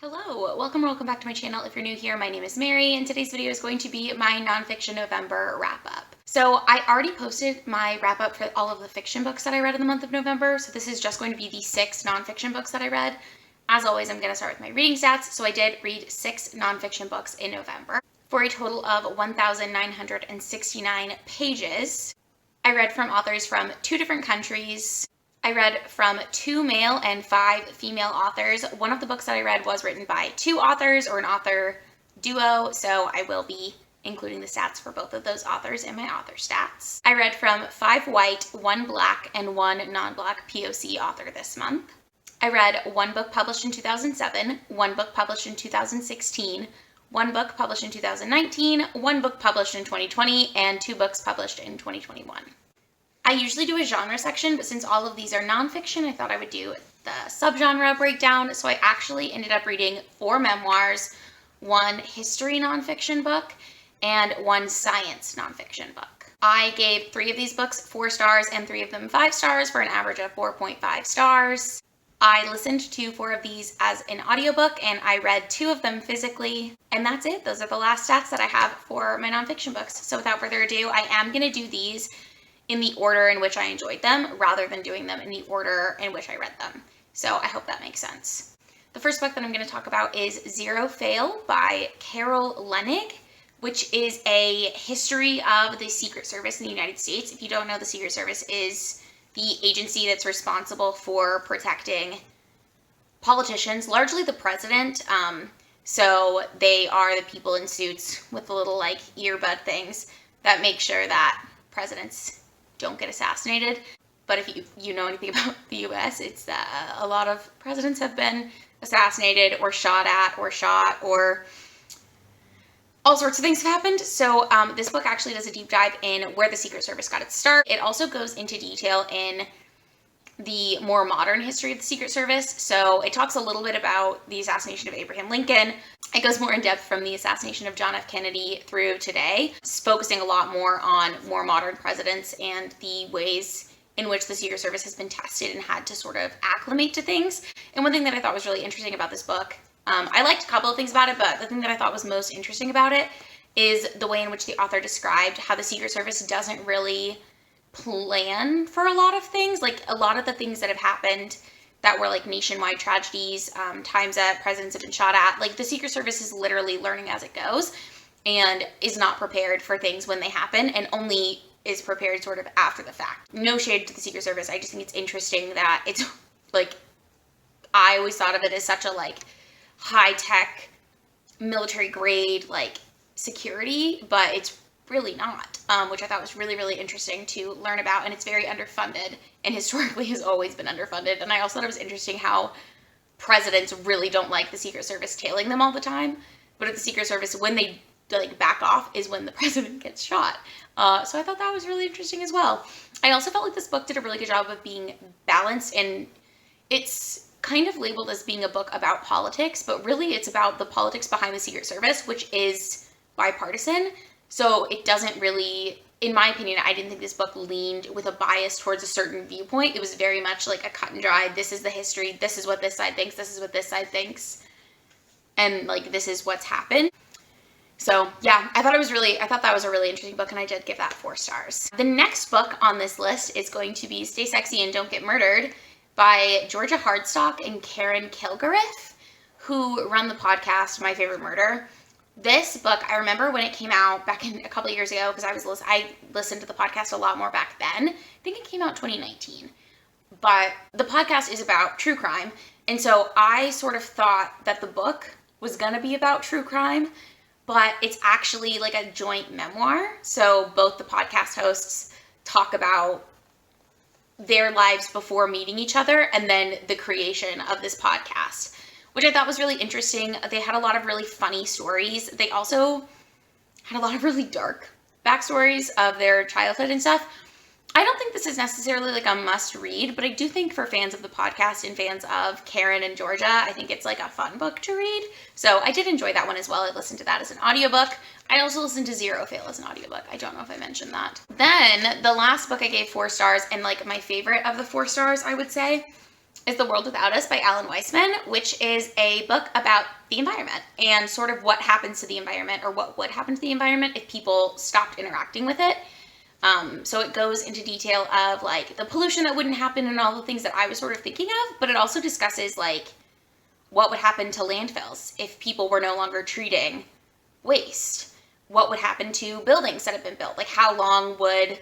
Hello, welcome back to my channel. If you're new here, my name is Mary, and today's video is going to be my nonfiction November wrap-up. So I already posted my wrap-up for all of the fiction books that I read in the month of November, so this is just going to be the 6 nonfiction books that I read. As always, I'm going to start with my reading stats, so I did read 6 nonfiction books in November for a total of 1,969 pages. I read from authors from 2 different countries. I read from 2 male and 5 female authors. One of the books that I read was written by 2 authors or an author duo, so I will be including the stats for both of those authors in my author stats. I read from 5 white, 1 black, and 1 non-black POC author this month. I read 1 book published in 2007, 1 book published in 2016, 1 book published in 2019, 1 book published in 2020, and 2 books published in 2021. I usually do a genre section, but since all of these are nonfiction, I thought I would do the subgenre breakdown. So I actually ended up reading 4 memoirs, 1 history nonfiction book, and 1 science nonfiction book. I gave 3 of these books 4 stars and 3 of them 5 stars for an average of 4.5 stars. I listened to 4 of these as an audiobook, and I read 2 of them physically. And that's it. Those are the last stats that I have for my nonfiction books. So without further ado, I am going to do these in the order in which I enjoyed them, rather than doing them in the order in which I read them. So I hope that makes sense. The first book that I'm going to talk about is Zero Fail by Carol Leonnig, which is a history of the Secret Service in the United States. If you don't know, the Secret Service is the agency that's responsible for protecting politicians, largely the president. So they are the people in suits with the little earbud things that make sure that presidents don't get assassinated. But if you know anything about the US, it's that a lot of presidents have been assassinated or shot at or shot, or all sorts of things have happened. So this book actually does a deep dive in where the Secret Service got its start. It also goes into detail in the more modern history of the Secret Service. So it talks a little bit about the assassination of Abraham Lincoln. It goes more in depth from the assassination of John F. Kennedy through today, focusing a lot more on more modern presidents and the ways in which the Secret Service has been tested and had to sort of acclimate to things. And one thing that I thought was really interesting about this book, I liked a couple of things about it, but the thing that I thought was most interesting about it is the way in which the author described how the Secret Service doesn't really plan for a lot of things. Like a lot of the things that have happened that were nationwide tragedies, times that presidents have been shot at, the Secret Service is literally learning as it goes and is not prepared for things when they happen, and only is prepared sort of after the fact. No shade to the Secret Service. I just think it's interesting that it's I always thought of it as such a high-tech military grade security, but it's really not, which I thought was really, really interesting to learn about. And it's very underfunded, and historically has always been underfunded. And I also thought it was interesting how presidents really don't like the Secret Service tailing them all the time, but at the Secret Service, when they back off is when the president gets shot. So I thought that was really interesting as well. I also felt like this book did a really good job of being balanced, and it's kind of labeled as being a book about politics, but really it's about the politics behind the Secret Service, which is bipartisan. So it doesn't really, in my opinion, I didn't think this book leaned with a bias towards a certain viewpoint. It was very much a cut and dry, this is the history, this is what this side thinks, this is what this side thinks, and this is what's happened. So yeah, I thought that was a really interesting book, and I did give that 4 stars. The next book on this list is going to be Stay Sexy and Don't Get Murdered by Georgia Hardstock and Karen Kilgariff, who run the podcast My Favorite Murder. This book, I remember when it came out back in a couple of years ago, because I listened to the podcast a lot more back then. I think it came out 2019. But the podcast is about true crime, and so I sort of thought that the book was going to be about true crime, but it's actually a joint memoir. So both the podcast hosts talk about their lives before meeting each other and then the creation of this podcast, which I thought was really interesting. They had a lot of really funny stories. They also had a lot of really dark backstories of their childhood and stuff. I don't think this is necessarily a must read, but I do think for fans of the podcast and fans of Karen and Georgia, I think it's a fun book to read. So I did enjoy that one as well. I listened to that as an audiobook. I also listened to Zero Fail as an audiobook. I don't know if I mentioned that. Then the last book I gave 4 stars, and my favorite of the 4 stars, I would say, is The World Without Us by Alan Weisman, which is a book about the environment and sort of what happens to the environment, or what would happen to the environment if people stopped interacting with it. So it goes into detail of like the pollution that wouldn't happen and all the things that I was sort of thinking of, but it also discusses like what would happen to landfills if people were no longer treating waste. What would happen to buildings that have been built? Like, how long would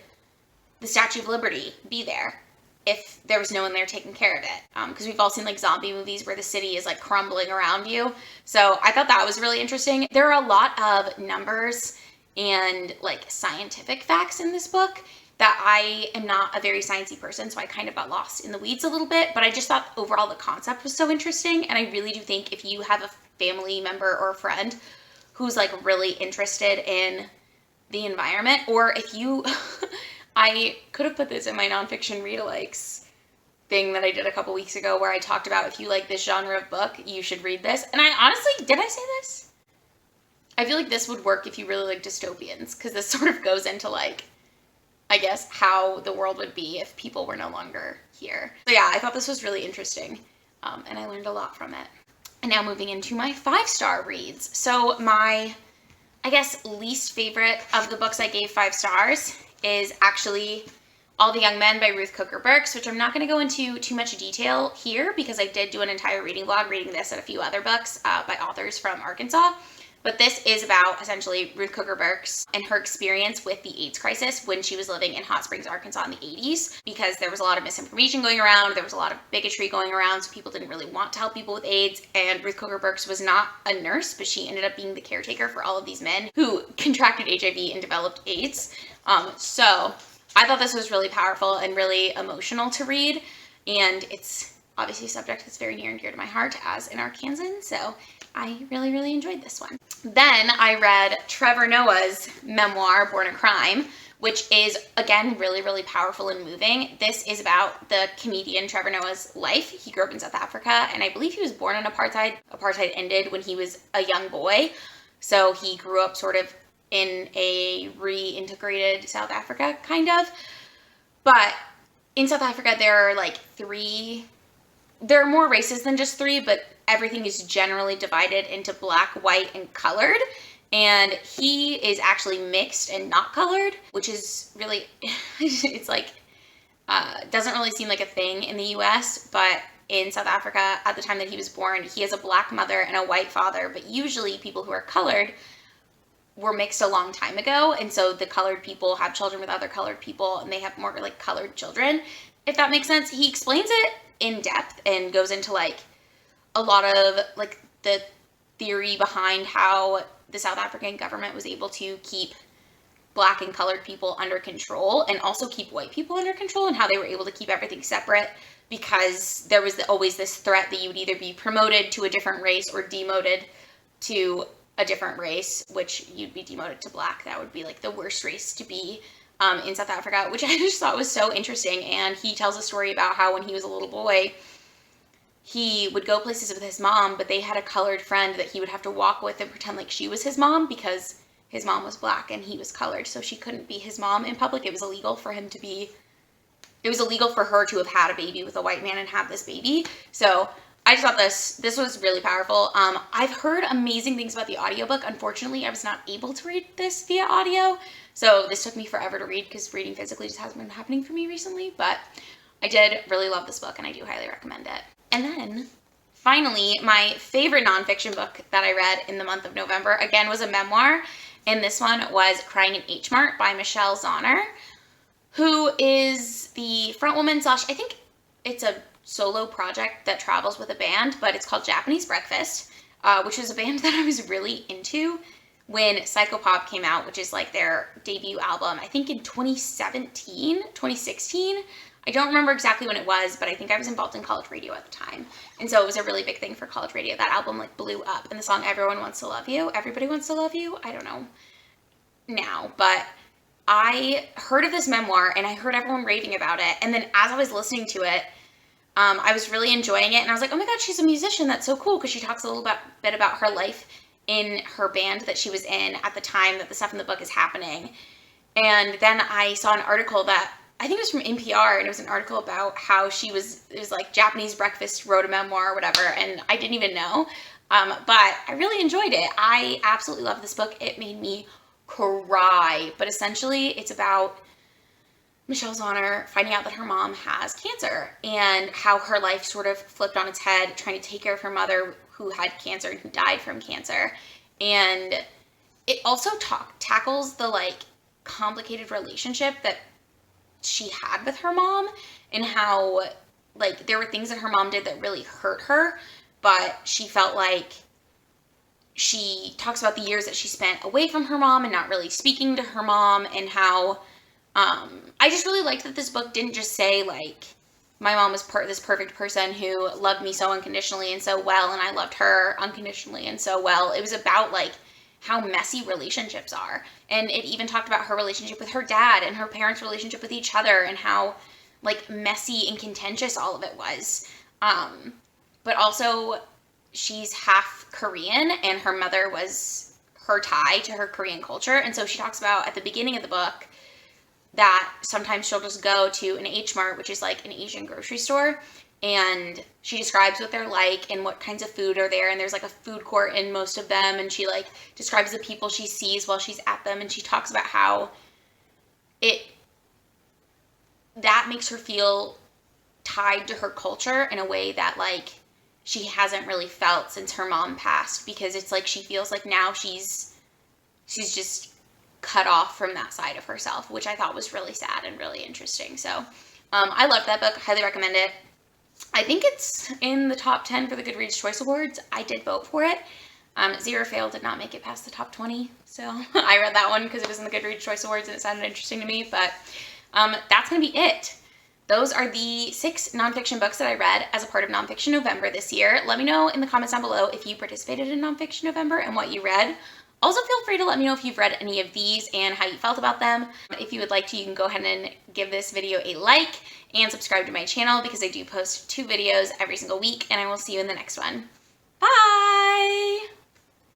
the Statue of Liberty be there if there was no one there taking care of it? Because we've all seen like zombie movies where the city is like crumbling around you. So I thought that was really interesting. There are a lot of numbers and like scientific facts in this book that I am not a very sciencey person, so I kind of got lost in the weeds a little bit, but I just thought overall the concept was so interesting. And I really do think if you have a family member or a friend who's like really interested in the environment, or if you, I could have put this in my nonfiction read-alikes thing that I did a couple weeks ago where I talked about if you like this genre of book, you should read this. And I honestly, did I say this? I feel like this would work if you really like dystopians, because this sort of goes into like, I guess, how the world would be if people were no longer here. So yeah, I thought this was really interesting, and I learned a lot from it. And now moving into my 5-star reads. So my, I guess, least favorite of the books I gave 5 stars is actually All the Young Men by Ruth Cooker Burks, which I'm not going to go into too much detail here because I did do an entire reading vlog reading this and a few other books by authors from Arkansas. But this is about essentially Ruth Cooker Burks and her experience with the AIDS crisis when she was living in Hot Springs, Arkansas in the 80s, because there was a lot of misinformation going around, there was a lot of bigotry going around, so people didn't really want to help people with AIDS, and Ruth Cooker Burks was not a nurse, but she ended up being the caretaker for all of these men who contracted HIV and developed AIDS. So I thought this was really powerful and really emotional to read, and it's obviously a subject that's very near and dear to my heart as an Arkansan, so I really, really enjoyed this one. Then I read Trevor Noah's memoir, Born a Crime, which is, again, really, really powerful and moving. This is about the comedian Trevor Noah's life. He grew up in South Africa, and I believe he was born in apartheid. Apartheid ended when he was a young boy, so he grew up sort of in a reintegrated South Africa, kind of. But in South Africa, there are like there are more races than just 3, but everything is generally divided into black, white, and colored. And he is actually mixed and not colored, which is really, it's like, doesn't really seem like a thing in the US, but in South Africa, at the time that he was born, he has a black mother and a white father, but usually people who are colored were mixed a long time ago, and so the colored people have children with other colored people, and they have more like colored children, if that makes sense. He explains it in depth and goes into like a lot of like the theory behind how the South African government was able to keep black and colored people under control and also keep white people under control, and how they were able to keep everything separate because there was always this threat that you would either be promoted to a different race or demoted to a different race, which you'd be demoted to black. That would be like the worst race to be in South Africa, which I just thought was so interesting. And he tells a story about how when he was a little boy, he would go places with his mom, but they had a colored friend that he would have to walk with and pretend like she was his mom because his mom was black and he was colored, so she couldn't be his mom in public. It was illegal for him to be, it was illegal for her to have had a baby with a white man and have this baby. So I just thought this was really powerful. I've heard amazing things about the audiobook. Unfortunately, I was not able to read this via audio, so this took me forever to read because reading physically just hasn't been happening for me recently, but I did really love this book and I do highly recommend it. And then finally, my favorite nonfiction book that I read in the month of November, again, was a memoir, and this one was Crying in Hmart by Michelle Zauner, who is the front woman slash, I think it's a solo project that travels with a band, but it's called Japanese Breakfast, which is a band that I was really into when Psychopop came out, which is like their debut album, I think in 2016. I don't remember exactly when it was, but I think I was involved in college radio at the time. And so it was a really big thing for college radio. That album like blew up, and the song Everyone Wants to Love You, Everybody Wants to Love You, I don't know now, but I heard of this memoir and I heard everyone raving about it. And then as I was listening to it, I was really enjoying it, and I was like, oh my God, she's a musician. That's so cool, because she talks a little bit about her life in her band that she was in at the time that the stuff in the book is happening. And then I saw an article that I think it was from NPR, and it was an article about how it was like Japanese breakfast wrote a memoir or whatever, and I didn't even know. But I really enjoyed it. I absolutely love this book. It made me cry. But essentially, it's about Michelle Zauner finding out that her mom has cancer and how her life sort of flipped on its head trying to take care of her mother who had cancer and who died from cancer. And it also tackles the like complicated relationship that she had with her mom and how like there were things that her mom did that really hurt her, but she felt like she talks about the years that she spent away from her mom and not really speaking to her mom, and how I just really liked that this book didn't just say like my mom was this perfect person who loved me so unconditionally and so well, and I loved her unconditionally and so well. It was about like how messy relationships are, and it even talked about her relationship with her dad and her parents' relationship with each other and how like messy and contentious all of it was. But also she's half Korean, and her mother was her tie to her Korean culture, and so she talks about at the beginning of the book that sometimes she'll just go to an Hmart, which is like an Asian grocery store, and she describes what they're like and what kinds of food are there, and there's like a food court in most of them, and she like describes the people she sees while she's at them, and she talks about how that makes her feel tied to her culture in a way that like she hasn't really felt since her mom passed, because it's like she feels like now she's just cut off from that side of herself, which I thought was really sad and really interesting. So I loved that book. Highly recommend it. I think it's in the top 10 for the Goodreads Choice Awards. I did vote for it. Zero Fail did not make it past the top 20, so I read that one because it was in the Goodreads Choice Awards and it sounded interesting to me. But that's going to be it. Those are the 6 nonfiction books that I read as a part of Nonfiction November this year. Let me know in the comments down below if you participated in Nonfiction November and what you read. Also, feel free to let me know if you've read any of these and how you felt about them. If you would like to, you can go ahead and give this video a like and subscribe to my channel, because I do post 2 videos every single week, and I will see you in the next one. Bye!